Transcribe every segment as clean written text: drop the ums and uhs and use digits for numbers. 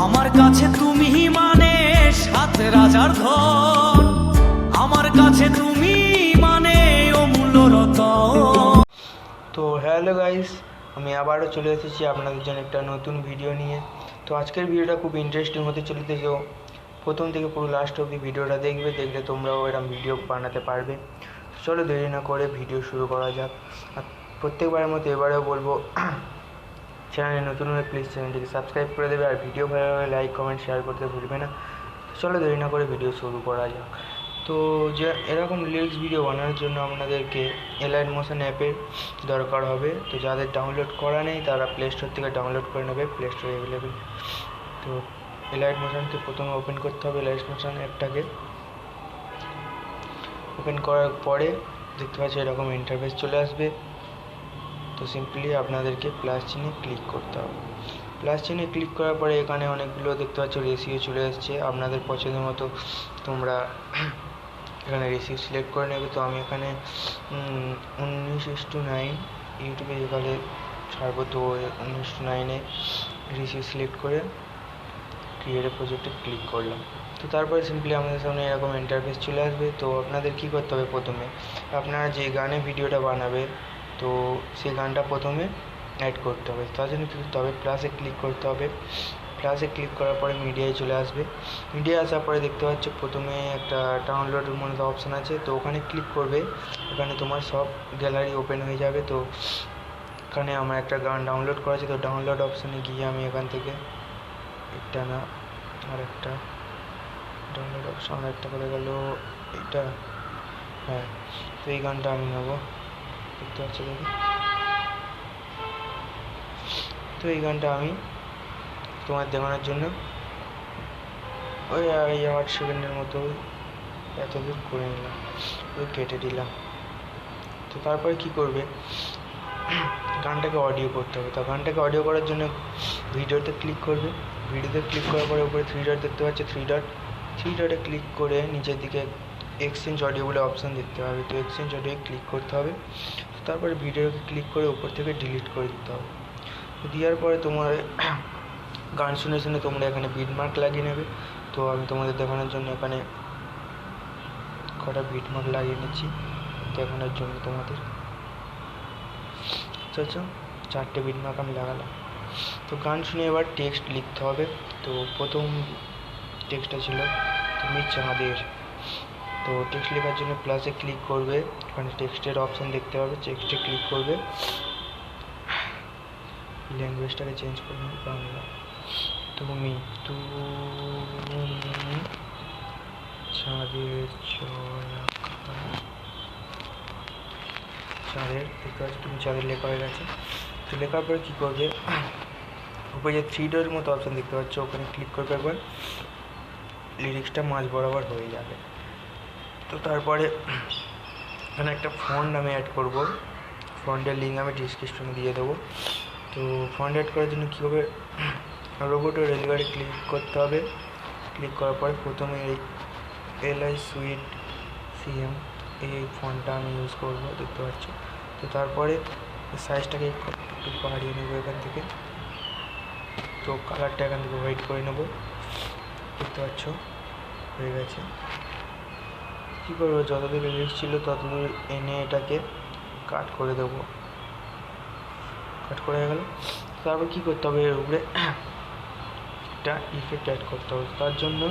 আমার কাছে তুমি মানে সাত রাজার ধন, আমার কাছে তুমি মানে অমূল্য রতন। তো হ্যালো গাইস, আমি আবারও চলে এসেছি আপনাদের জন্য একটা নতুন ভিডিও নিয়ে। তো আজকের ভিডিওটা খুব ইন্টারেস্টিং হতে চলেছে। তো প্রথম থেকে পুরো লাস্ট অবধি ভিডিওটা দেখলে তোমরাও এরকম ভিডিও বানাতে পারবে। চলো দেরি না করে ভিডিও শুরু করা যাক। আর প্রত্যেকবারের মতো এবারেও বলবো, চ্যানেলে নতুন হলে প্লিজ চ্যানেলটিকে সাবস্ক্রাইব করে দেবে, আর ভিডিও ভালো লাগলে লাইক কমেন্ট শেয়ার করতে ভুলবে না। চলো দেরি না করে ভিডিও শুরু করা যাক। তো যে এরকম লিরিক্স ভিডিও বানানোর জন্য আপনাদেরকে এলাইট মোশন অ্যাপের দরকার হবে। তো যাদের ডাউনলোড করা নেই তারা প্লে স্টোর থেকে ডাউনলোড করে নেবে, প্লে স্টোরে অ্যাভেলেবেল। তো এলাইট মোশনকে প্রথমে ওপেন করতে হবে। এলাইট মোশন অ্যাপটাকে ওপেন করার পরে দেখতে পাচ্ছি এরকম ইন্টারফেস চলে আসবে। তো সিম্পলি আপনাদেরকে প্লাস চিহ্নে ক্লিক করতে হবে। প্লাস চিহ্নে ক্লিক করার পরে এখানে অনেকগুলো দেখতে পাচ্ছ রেশিও চলে আসছে। আপনাদের পছন্দের মতো তোমরা এখানে রেশিও সিলেক্ট করে নেবে। তো আমি এখানে 19:9 ইউটিউবে যেখানে ছাড়বো, তো 19:9 রেশিও সিলেক্ট করে ক্রিয়েট প্রজেক্টে ক্লিক করলাম। তো তারপরে সিম্পলি আমাদের সামনে এরকম ইন্টারফেস চলে আসবে। তো আপনাদের কী করতে হবে, প্রথমে আপনারা যে গানে ভিডিওটা বানাবে তো সেই গানটা প্রথমে অ্যাড করতে হবে। তার জন্য কী করতে হবে, প্লাসে ক্লিক করতে হবে। প্লাসে ক্লিক করার পরে মিডিয়ায় চলে আসবে। মিডিয়া আসার পরে দেখতে পাচ্ছ প্রথমে একটা ডাউনলোডের মধ্যে অপশান আছে, তো ওখানে ক্লিক করবে। ওখানে তোমার সব গ্যালারি ওপেন হয়ে যাবে। তো এখানে আমার একটা গান ডাউনলোড করা আছে, তো ডাউনলোড অপশানে গিয়ে আমি এখান থেকে একটা না আর একটা ডাউনলোড অপশান আর একটা করে গেল এটা, হ্যাঁ। তো এই গানটা আমি নেবো, দেখতে পাচ্ছি দেখি। তো এই গানটা আমি তোমার দেখানোর জন্য ওই 8 সেকেন্ডের মতো এতদূর করে নিলাম, ওই কেটে দিলাম। তো তারপরে কি করবে, গানটাকে অডিও করতে হবে। তো গানটাকে অডিও করার জন্য ভিডিওতে ক্লিক করবে। ভিডিওতে ক্লিক করার পরে উপরে 3 ডট দেখতে পাচ্ছে, 3 ডটে ক্লিক করে নিচের দিকে এক্সচেঞ্জ অডিও বলে অপশান দেখতে হবে। তো এক্সচেঞ্জ অডিও ক্লিক করতে হবে। তারপরে ভিডিওকে ক্লিক করে উপর থেকে ডিলিট করে দিতে হবে। দেওয়ার পরে তোমার গান শুনে শুনে তোমরা এখানে বিটমার্ক লাগিয়ে নেবে। তো আমি তোমাদের দেখানোর জন্য এখানে কটা বিটমার্ক লাগিয়ে নিচ্ছি দেখানোর জন্য তোমাদের। আচ্ছা 4টে বিটমার্ক আমি লাগালাম। তো গান শুনে এবার টেক্সট লিখতে হবে। তো প্রথম টেক্সটটা ছিল তুমি চাঁদের। তো টেক্সট লেখার জন্য প্লাসে ক্লিক করবে, ওখানে টেক্সটের অপশান দেখতে পাবে, টেক্সটে ক্লিক করবে। ল্যাঙ্গুয়েজটাকে চেঞ্জ করে নেবে বাংলা। তুমি চাঁদের চাঁদের দেখতে পাচ্ছি তুমি চাঁদের লেখা হয়ে গেছে। তো লেখার পরে কী করবে, উপরে যে 3 ডটের মতো অপশান দেখতে পাচ্ছ ওখানে ক্লিক করবে একবার, লিরিক্সটা মাঝ বরাবর হয়ে যাবে। তো তারপরে এখানে একটা ফন্ট আমি অ্যাড করব, ফন্টের লিঙ্ক আমি ডিসক্রিপশনে দিয়ে দেবো। তো ফন্ট অ্যাড করার জন্য কী হবে, রোবট ও রেলগাড়ি ক্লিক করতে হবে। ক্লিক করার পরে প্রথমে এই LI সুইট CM এই ফন্টটা আমি ইউজ করবো, দেখতে পাচ্ছ। তো তারপরে সাইজটাকে একটু বাড়িয়ে নেবো এখান থেকে। তো কালারটা এখান থেকে হোয়াইট করে নেবো, দেখতে পাচ্ছ হয়ে গেছে। কী করবো, যতদূর লিরিক্স ছিল ততদূর এনে এটাকে কাট করে দেবো, কাট করে গেল। তারপর কী করতে হবে, এর উপরে একটা ইফেক্ট অ্যাড করতে হবে। তার জন্য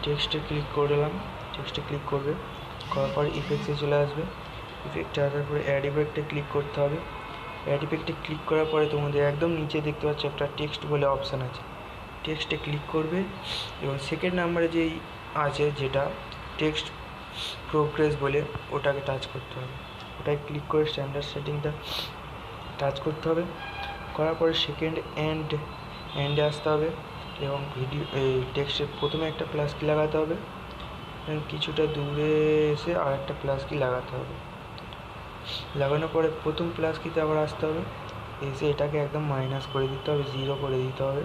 টেক্সটে ক্লিক করলাম, টেক্সটে ক্লিক করবে, করার পর ইফেক্টসে চলে আসবে। ইফেক্টে আসার পরে অ্যাড ইফেক্টে ক্লিক করতে হবে। অ্যাড ইফেক্টে ক্লিক করার পরে তোমাদের একদম নিচে দেখতে পাচ্ছ একটা টেক্সট বলে অপশান আছে, টেক্সটে ক্লিক করবে এবং সেকেন্ড নাম্বারে যেই আছে যেটা টেক্সট প্রোগ্রেস বলে ওটাকে টাচ করতে হবে। ওটাই ক্লিক করে স্ট্যান্ডার্ড সেটিংটা টাচ করতে হবে। করার পরে সেকেন্ড এন্ডে আসতে হবে এবং ভিডিও এই টেক্সটের প্রথমে একটা প্লাস কি লাগাতে হবে, কিছুটা দূরে এসে আর একটা প্লাস কি লাগাতে হবে। লাগানোর পরে প্রথম প্লাস কিতে আবার আসতে হবে, এসে এটাকে একদম মাইনাস করে দিতে হবে, 0 করে দিতে হবে।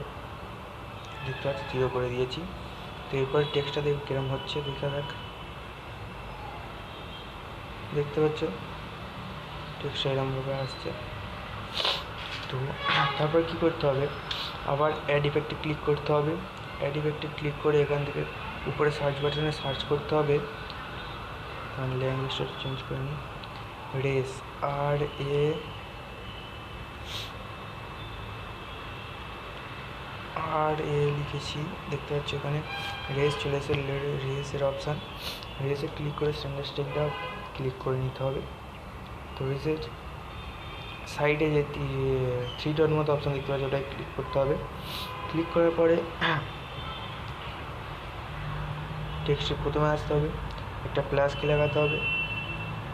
দেখতে পাচ্ছি 0 করে দিয়েছি। তো এরপরে টেক্সটটা দেখে কিরম হচ্ছে দেখা যাক। দেখতে পাচ্ছ টেক্সট এরমভাবে আসছে। তো তারপর কী করতে হবে, আবার অ্যাড ইফেক্টে ক্লিক করতে হবে। অ্যাড ইফেক্টে ক্লিক করে এখান থেকে উপরে সার্চ বাটনে সার্চ করতে হবে। আমি ল্যাঙ্গুয়েজটা চেঞ্জ করে নিই, রেস, আর এ লিখেছি, দেখতে পাচ্ছি এখানে রেস চলে এসে, রেসের অপশান, রেসে ক্লিক করে স্ট্যান্ডার্ড স্টেটটা ক্লিক করে নিতে হবে। তো রেসের সাইডে যে থ্রি ডট মতো অপশান দেখতে পাচ্ছি ওটাই ক্লিক করতে হবে। ক্লিক করার পরে টেক্সটে প্রথমে আসতে হবে, একটা প্লাস কি লাগাতে হবে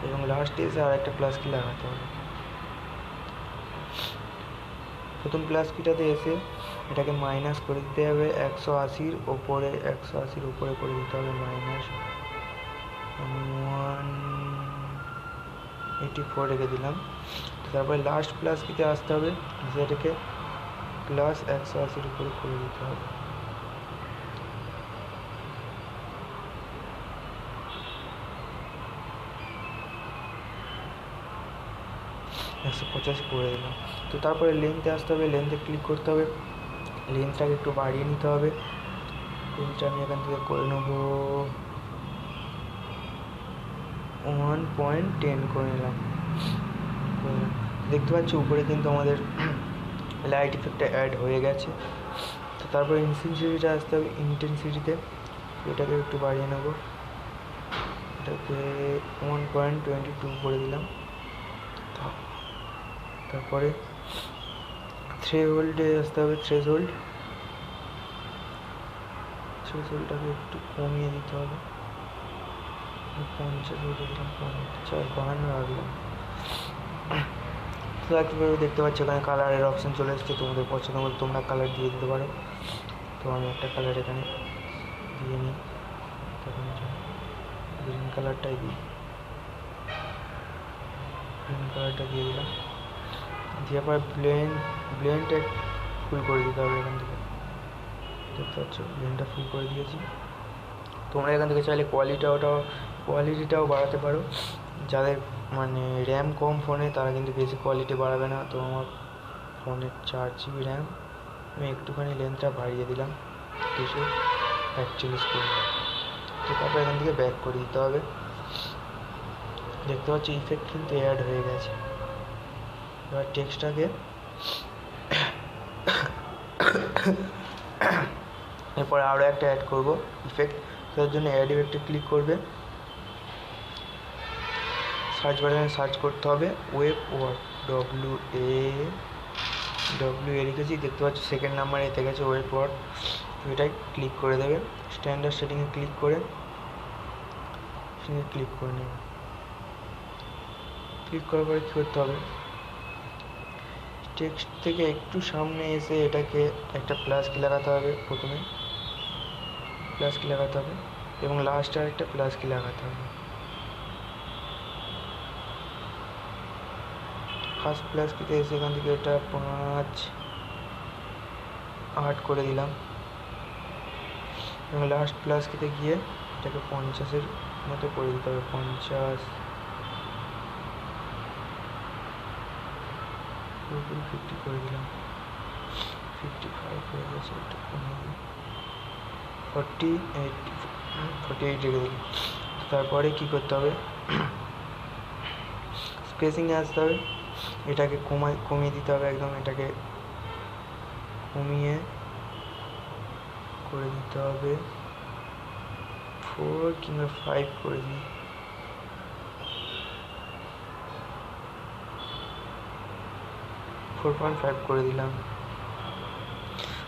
এবং লাস্টে এসে আর একটা প্লাস কি লাগাতে হবে। প্রথম প্লাস কিটাতে এসে এটাকে মাইনাস করে দিতে হবে 180-র ওপরে, 180-র উপরে করে দিতে হবে মাইনাস 184 রেখে দিলাম। তারপরে লাস্ট প্লাস কিতে আসতে হবে, যেটাকে প্লাস 180-র উপরে করে দিতে হবে। একশো 85 করে দিলাম। তো তারপরে লেন্থে আসতে হবে, লেন্থে ক্লিক করতে হবে, লেন্থটাকে একটু বাড়িয়ে নিতে হবে। লেন্থটা আমি এখান থেকে করে নেবো 1.10 করে নিলাম। দেখতে পাচ্ছি উপরে কিন্তু আমাদের লাইট ইফেক্টটা অ্যাড হয়ে গেছে। তো তারপরে ইন্টেন্সিটিটা আসতে হবে, ইন্টেন্সিটিতে এটাকে একটু বাড়িয়ে নেব, এটাকে 1.22 করে দিলাম। তারপরে থ্রেশহোল্ডে আসতে হবে, থ্রেশহোল্ডটাকে একটু কমিয়ে দিতে হবে, 50 করে দিলাম, 52 রাখলাম। তো একবারে দেখতে পাচ্ছ এখানে কালারের অপশান চলে এসছে, তোমাদের পছন্দ মতো তোমরা কালার দিয়ে দিতে পারো। তো আমি একটা কালার এখানে দিয়ে নিই, তখন গ্রিন কালারটাই দিই, গ্রিন কালারটা দিয়ে দিলাম। দিয়ে পর ব্লেন্ডটা ফুল করে দিতে হবে এখান থেকে, দেখতে পাচ্ছ ব্লেন্ডটা ফুল করে দিয়েছি। তোমরা এখান থেকে চাইলে কোয়ালিটিটাও বাড়াতে পারো। যাদের মানে র্যাম কম ফোনে তারা কিন্তু বেশি কোয়ালিটি বাড়াবে না। তো আমার ফোনের 4 GB র্যাম, আমি একটুখানি লেন্থটা বাড়িয়ে দিলাম 241 করে। তো তারপর এখান থেকে ব্যাক করে দিতে হবে। দেখতে পাচ্ছি ইফেক্ট কিন্তু অ্যাড হয়ে গেছে। এবার টেক্সটটাকে এরপরে আরও একটা অ্যাড করব ইফেক্ট। তার জন্য অ্যাড ইফেক্টে ক্লিক করবে, সার্চ বাটনে সার্চ করতে হবে ওয়েব ওয়ার্ক, WA লিখেছি, দেখতে পাচ্ছ সেকেন্ড নাম্বারে এতে গেছে ওয়েব ওয়ার্ক। এটাই ক্লিক করে দেবে, স্ট্যান্ডার্ড সেটিংয়ে ক্লিক করে নেবে। ক্লিক করার পরে কী করতে হবে, টেক্সট থেকে একটু সামনে এসে এটাকে একটা প্লাস কি লাগাতে হবে, প্রথমে প্লাস কি লাগাতে হবে এবং লাস্টে আরেকটা প্লাস কি লাগাতে হবে। ফার্স্ট প্লাস কিতে এসে এখান থেকে এটা 5-8 করে দিলাম এবং লাস্ট প্লাস কিতে গিয়ে এটাকে 50-এর মতো করে দিতে হবে, 50 পুরোপুরি 50 করে দিলাম, 55 হয়ে গেছে, এটা 48 রেখে দিলাম। তারপরে কী করতে হবে, স্পেসিংয়ে আসতে হবে, এটাকে কমিয়ে দিতে হবে একদম, এটাকে কমিয়ে করে দিতে হবে 4 কিংবা 5 করে দিই, 4.5 করে দিলাম।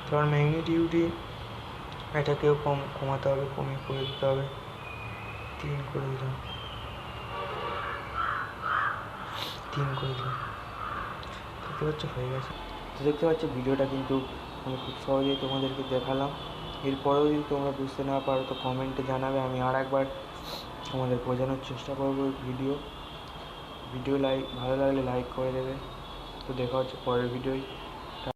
তারপর ম্যাগনিটিউডে এটাকেও কমাতে হবে, কমিয়ে করে দিতে হবে, 3 করে দিলাম, 3 করে দিলাম। দেখতে পাচ্ছ হয়ে গেছে। তো দেখতে পাচ্ছ ভিডিওটা কিন্তু আমি খুব সহজেই তোমাদেরকে দেখালাম। এরপরেও যদি তোমরা বুঝতে না পারো তো কমেন্টে জানাবে, আমি আর একবার তোমাদের বোঝানোর চেষ্টা করবো। ভিডিও ভালো লাগলে লাইক করে দেবে। তো দেখা হচ্ছে পরের ভিডিওয়।